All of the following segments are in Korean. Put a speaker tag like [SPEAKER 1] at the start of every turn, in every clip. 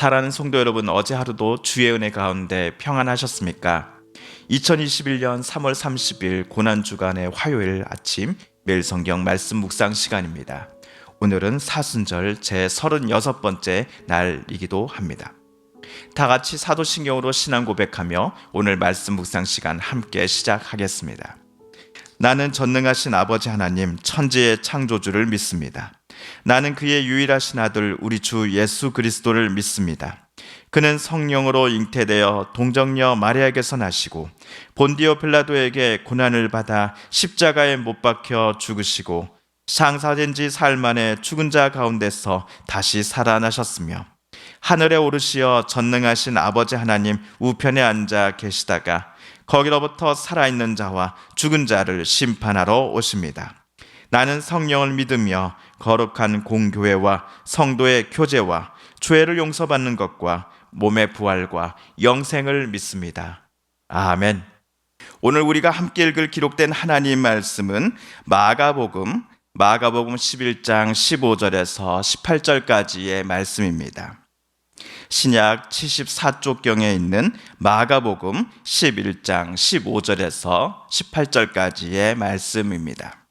[SPEAKER 1] 사랑하는 성도 여러분, 어제 하루도 주의 은혜 가운데 평안하셨습니까? 2021년 3월 30일 고난주간의 화요일 아침 매일 성경 말씀 묵상 시간입니다. 오늘은 사순절 제 36번째 날이기도 합니다. 다 같이 사도신경으로 신앙 고백하며 오늘 말씀 묵상 시간 함께 시작하겠습니다. 나는 전능하신 아버지 하나님 천지의 창조주를 믿습니다. 나는 그의 유일하신 아들 우리 주 예수 그리스도를 믿습니다. 그는 성령으로 잉태되어 동정녀 마리아에게서 나시고 본디오 빌라도에게 고난을 받아 십자가에 못 박혀 죽으시고 장사된 지 사흘 만에 죽은 자 가운데서 다시 살아나셨으며 하늘에 오르시어 전능하신 아버지 하나님 우편에 앉아 계시다가 거기로부터 살아있는 자와 죽은 자를 심판하러 오십니다. 나는 성령을 믿으며 거룩한 공교회와 성도의 교제와 죄를 용서받는 것과 몸의 부활과 영생을 믿습니다. 아멘. 오늘 우리가 함께 읽을 기록된 하나님 말씀은 마가복음 11장 15절에서 18절까지의 말씀입니다. 신약 74쪽경에 있는 마가복음 11장 15절에서 18절까지의 말씀입니다.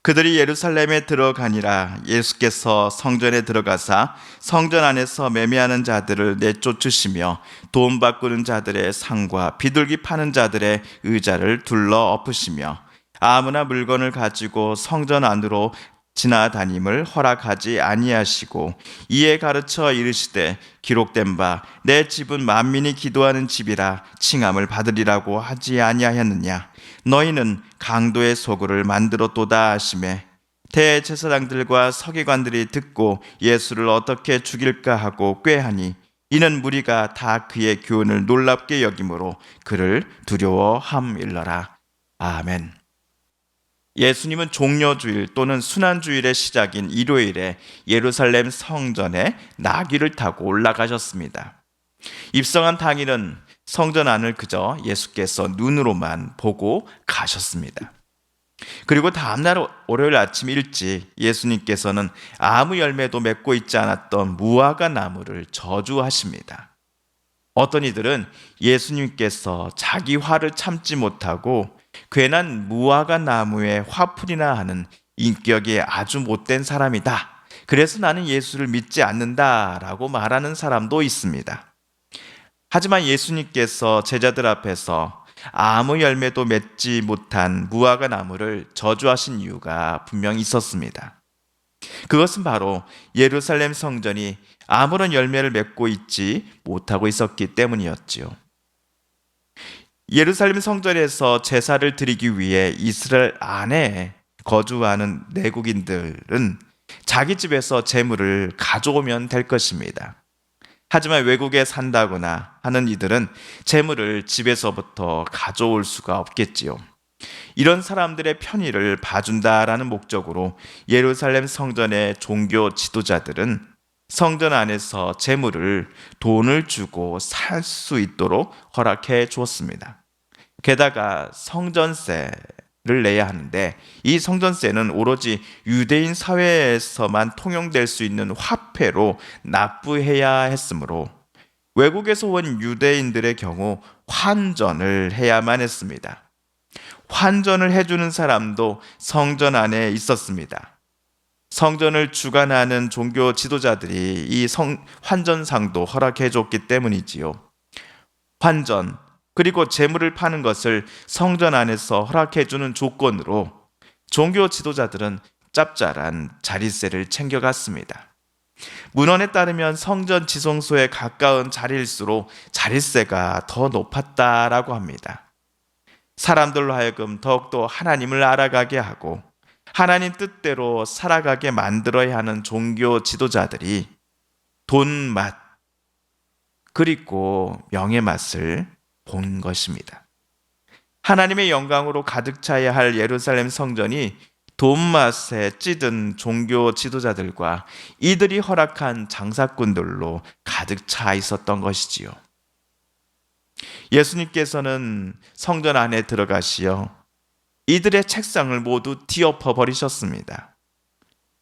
[SPEAKER 1] 그들이 예루살렘에 들어가니라. 예수께서 성전에 들어가사 성전 안에서 매매하는 자들을 내쫓으시며 돈 바꾸는 자들의 상과 비둘기 파는 자들의 의자를 둘러 엎으시며 아무나 물건을 가지고 성전 안으로 지나다님을 허락하지 아니하시고 이에 가르쳐 이르시되 기록된 바 내 집은 만민이 기도하는 집이라 칭함을 받으리라고 하지 아니하였느냐. 너희는 강도의 소굴을 만들었도다 하시매 대제사장들과 서기관들이 듣고 예수를 어떻게 죽일까 하고 꾀하니 이는 무리가 다 그의 교훈을 놀랍게 여김으로 그를 두려워함일러라. 아멘. 예수님은 종려주일 또는 순환주일의 시작인 일요일에 예루살렘 성전에 나귀를 타고 올라가셨습니다. 입성한 당일은 성전 안을 그저 예수께서 눈으로만 보고 가셨습니다. 그리고 다음날 월요일 아침 일찍 예수님께서는 아무 열매도 맺고 있지 않았던 무화과 나무를 저주하십니다. 어떤 이들은 예수님께서 자기 화를 참지 못하고 괜한 무화과 나무에 화풀이나 하는 인격이 아주 못된 사람이다. 그래서 나는 예수를 믿지 않는다라고 말하는 사람도 있습니다. 하지만 예수님께서 제자들 앞에서 아무 열매도 맺지 못한 무화과 나무를 저주하신 이유가 분명히 있었습니다. 그것은 바로 예루살렘 성전이 아무런 열매를 맺고 있지 못하고 있었기 때문이었지요. 예루살렘 성전에서 제사를 드리기 위해 이스라엘 안에 거주하는 내국인들은 자기 집에서 제물을 가져오면 될 것입니다. 하지만 외국에 산다거나 하는 이들은 제물을 집에서부터 가져올 수가 없겠지요. 이런 사람들의 편의를 봐준다라는 목적으로 예루살렘 성전의 종교 지도자들은 성전 안에서 제물을 돈을 주고 살 수 있도록 허락해 주었습니다. 게다가 성전세를 내야 하는데 이 성전세는 오로지 유대인 사회에서만 통용될 수 있는 화폐로 납부해야 했으므로 외국에서 온 유대인들의 경우 환전을 해야만 했습니다. 환전을 해주는 사람도 성전 안에 있었습니다. 성전을 주관하는 종교 지도자들이 이 환전상도 허락해 줬기 때문이지요. 환전 그리고 재물을 파는 것을 성전 안에서 허락해 주는 조건으로 종교 지도자들은 짭짤한 자릿세를 챙겨갔습니다. 문헌에 따르면 성전 지성소에 가까운 자리일수록 자릿세가 더 높았다라고 합니다. 사람들로 하여금 더욱더 하나님을 알아가게 하고 하나님 뜻대로 살아가게 만들어야 하는 종교 지도자들이 돈맛 그리고 명예 맛을 본 것입니다. 하나님의 영광으로 가득 차야 할 예루살렘 성전이 돈맛에 찌든 종교 지도자들과 이들이 허락한 장사꾼들로 가득 차 있었던 것이지요. 예수님께서는 성전 안에 들어가시어 이들의 책상을 모두 뒤엎어 버리셨습니다.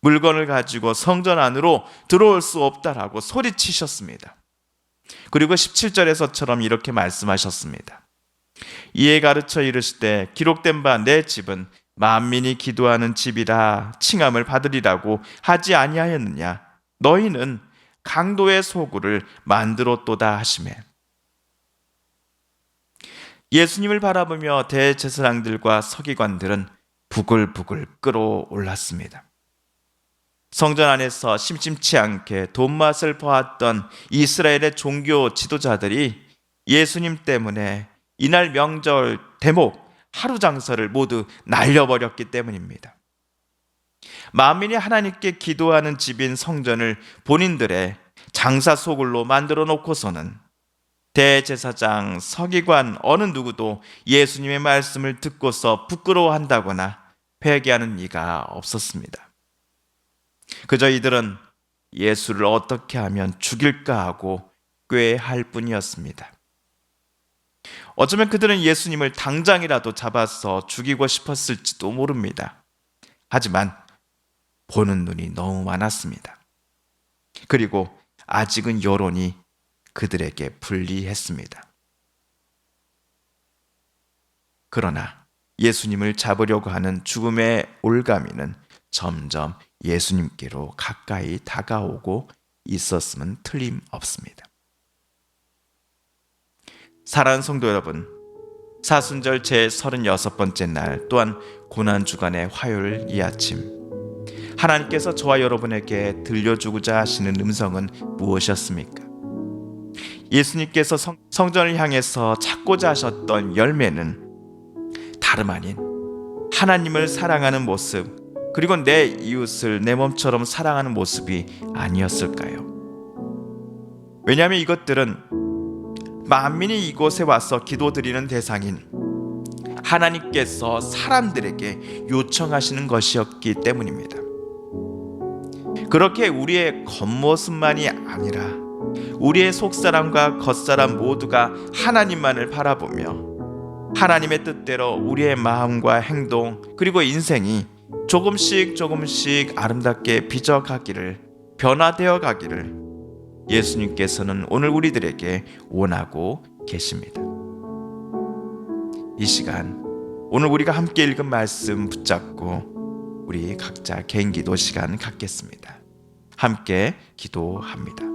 [SPEAKER 1] 물건을 가지고 성전 안으로 들어올 수 없다라고 소리치셨습니다. 그리고 17절에서처럼 이렇게 말씀하셨습니다. 이에 가르쳐 이르시되 기록된 바 내 집은 만민이 기도하는 집이라 칭함을 받으리라고 하지 아니하였느냐. 너희는 강도의 소굴을 만들었도다 하시매. 예수님을 바라보며 대제사장들과 서기관들은 부글부글 끓어올랐습니다. 성전 안에서 심심치 않게 돈맛을 보았던 이스라엘의 종교 지도자들이 예수님 때문에 이날 명절 대목 하루 장사를 모두 날려버렸기 때문입니다. 만민이 하나님께 기도하는 집인 성전을 본인들의 장사 소굴로 만들어 놓고서는 대제사장, 서기관 어느 누구도 예수님의 말씀을 듣고서 부끄러워한다거나 회개하는 이가 없었습니다. 그저 이들은 예수를 어떻게 하면 죽일까 하고 꾀할 뿐이었습니다. 어쩌면 그들은 예수님을 당장이라도 잡아서 죽이고 싶었을지도 모릅니다. 하지만 보는 눈이 너무 많았습니다. 그리고 아직은 여론이 그들에게 불리했습니다. 그러나 예수님을 잡으려고 하는 죽음의 올가미는 점점 예수님께로 가까이 다가오고 있었음은 틀림없습니다. 사랑하는 성도 여러분, 사순절 제36번째 날 또한 고난주간의 화요일 이 아침, 하나님께서 저와 여러분에게 들려주고자 하시는 음성은 무엇이었습니까? 예수님께서 성전을 향해서 찾고자 하셨던 열매는 다름 아닌 하나님을 사랑하는 모습, 그리고 내 이웃을 내 몸처럼 사랑하는 모습이 아니었을까요? 왜냐하면 이것들은 만민이 이곳에 와서 기도드리는 대상인 하나님께서 사람들에게 요청하시는 것이었기 때문입니다. 그렇게 우리의 겉모습만이 아니라 우리의 속사람과 겉사람 모두가 하나님만을 바라보며 하나님의 뜻대로 우리의 마음과 행동 그리고 인생이 조금씩 아름답게 빚어가기를, 변화되어 가기를 예수님께서는 오늘 우리들에게 원하고 계십니다. 이 시간 오늘 우리가 함께 읽은 말씀 붙잡고 우리 각자 개인 기도 시간 갖겠습니다. 함께 기도합니다.